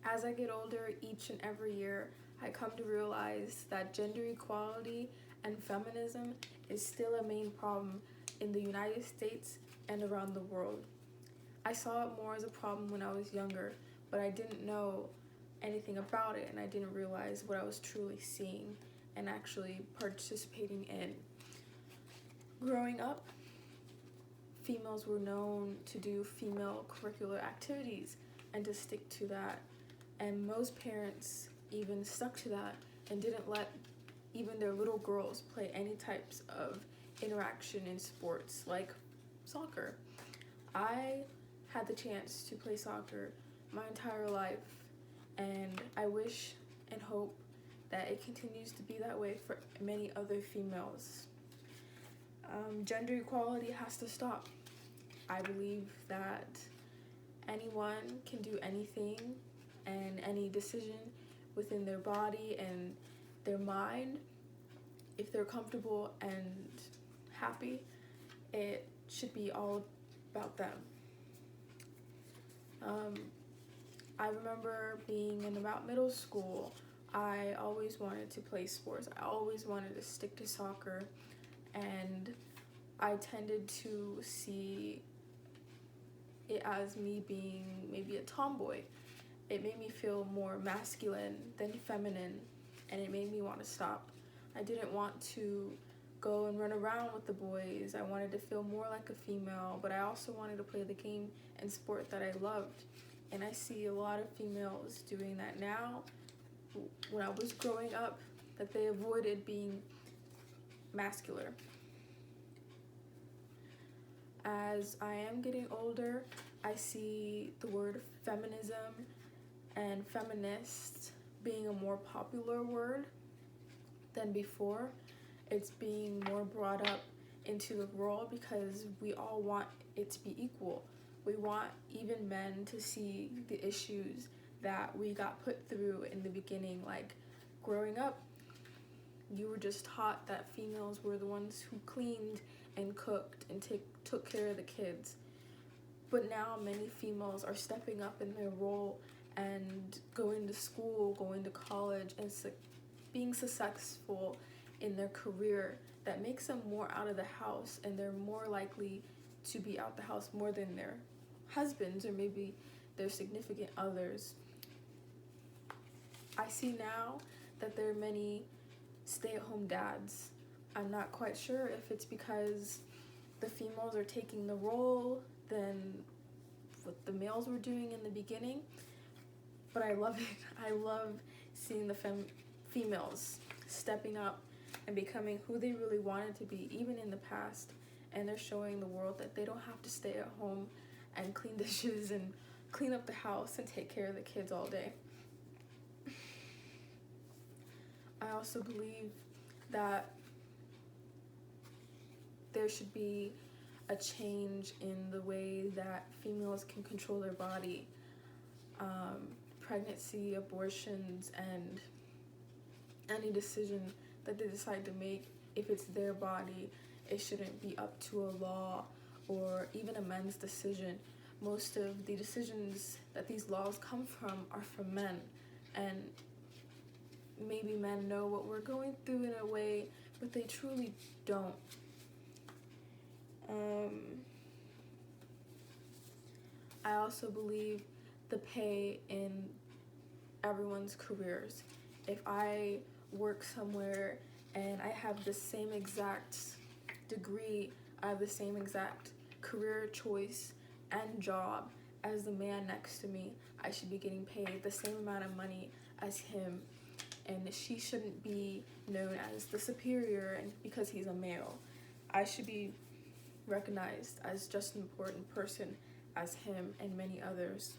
As I get older, each and every year, I come to realize that gender equality and feminism is still a main problem in the United States and around the world. I saw it more as a problem when I was younger, but I didn't know anything about it, and I didn't realize what I was truly seeing and actually participating in. Growing up, females were known to do female curricular activities and to stick to that. And most parents even stuck to that and didn't let even their little girls play any types of interaction in sports like soccer. I had the chance to play soccer my entire life, and I wish and hope that it continues to be that way for many other females. Gender equality has to stop. I believe that anyone can do anything and any decision within their body and their mind. If they're comfortable and happy, it should be all about them. I remember being in about middle school, I always wanted to play sports. I always wanted to stick to soccer, and I tended to see it as me being maybe a tomboy. It made me feel more masculine than feminine, and it made me want to stop. I didn't want to go and run around with the boys. I wanted to feel more like a female, but I also wanted to play the game and sport that I loved. And I see a lot of females doing that now. When I was growing up, that they avoided being masculine. As I am getting older, I see the word feminism and feminist being a more popular word than before. It's being more brought up into the world because we all want it to be equal. We want even men to see the issues that we got put through in the beginning. Like growing up, you were just taught that females were the ones who cleaned and cooked and took care of the kids. But now many females are stepping up in their role and going to school, going to college, and being successful in their career. That makes them more out of the house, and they're more likely to be out the house more than their husbands or maybe their significant others. I see now that there are many stay-at-home dads. I'm not quite sure if it's because the females are taking the role than what the males were doing in the beginning, but I love it. I love seeing the females stepping up and becoming who they really wanted to be, even in the past, and they're showing the world that they don't have to stay at home and clean dishes and clean up the house and take care of the kids all day. I also believe that there should be a change in the way that females can control their body. Pregnancy, abortions, and any decision that they decide to make, if it's their body, it shouldn't be up to a law or even a man's decision. Most of the decisions that these laws come from are from men, and maybe men know what we're going through in a way, but they truly don't. I also believe the pay in everyone's careers. If I work somewhere and I have the same exact degree, I have the same exact career choice and job as the man next to me, I should be getting paid the same amount of money as him. And she shouldn't be known as the superior and because he's a male. I should be recognized as just an important person as him and many others.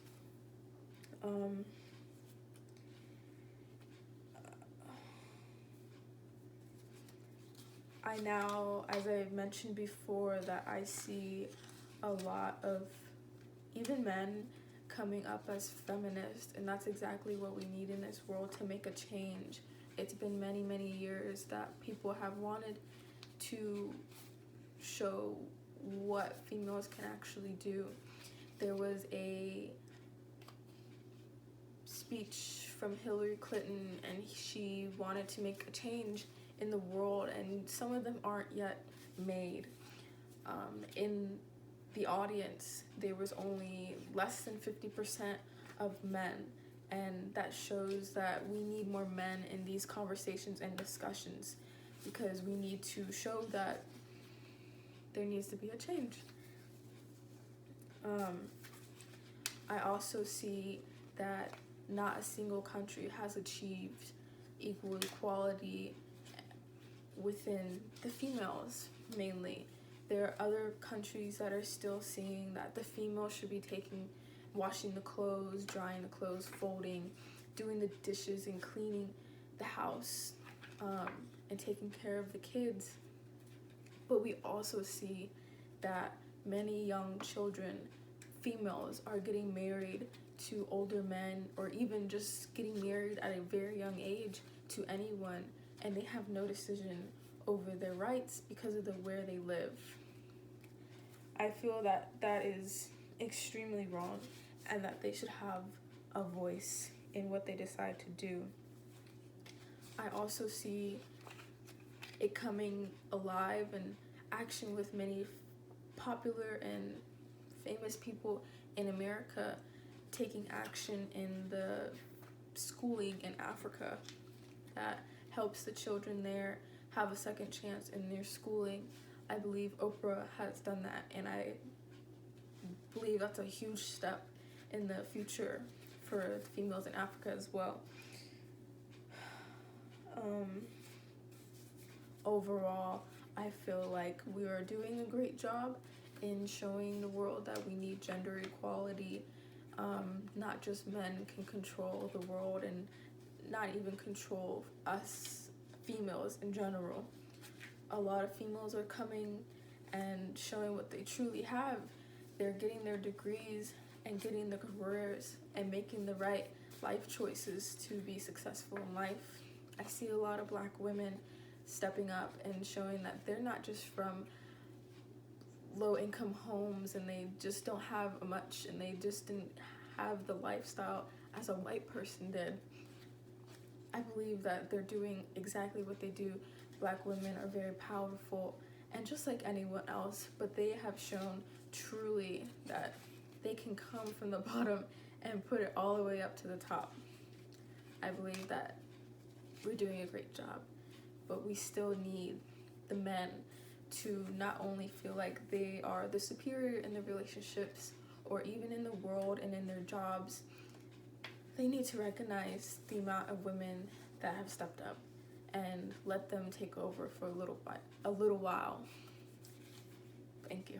I now, as I mentioned before, that I see a lot of even men coming up as feminists, and that's exactly what we need in this world to make a change. It's been many, many years that people have wanted to show what females can actually do. There was a speech from Hillary Clinton, and she wanted to make a change in the world, and some of them aren't yet made. In the audience, there was only less than 50% of men, and that shows that we need more men in these conversations and discussions, because we need to show that there needs to be a change. I also see that not a single country has achieved equal equality within the females, mainly. There are other countries that are still seeing that the female should be washing the clothes, drying the clothes, folding, doing the dishes, and cleaning the house, and taking care of the kids. But we also see that many young children, females, are getting married to older men, or even just getting married at a very young age to anyone, and they have no decision over their rights because of where they live. I feel that that is extremely wrong, and that they should have a voice in what they decide to do. I also see it coming alive and action with many popular and famous people in America taking action in the schooling in Africa that helps the children there have a second chance in their schooling. I believe Oprah has done that, and I believe that's a huge step in the future for females in Africa as well. Overall, I feel like we are doing a great job in showing the world that we need gender equality. Not just men can control the world, and not even control us females in general. A lot of females are coming and showing what they truly have. They're getting their degrees and getting the careers and making the right life choices to be successful in life. I see a lot of Black women stepping up and showing that they're not just from low-income homes, and they just don't have much, and they just didn't have the lifestyle as a white person did. I believe that they're doing exactly what they do. Black women are very powerful, and just like anyone else, but they have shown truly that they can come from the bottom and put it all the way up to the top. I believe that we're doing a great job, but we still need the men to not only feel like they are the superior in their relationships or even in the world and in their jobs. They need to recognize the amount of women that have stepped up and let them take over for a little while. Thank you.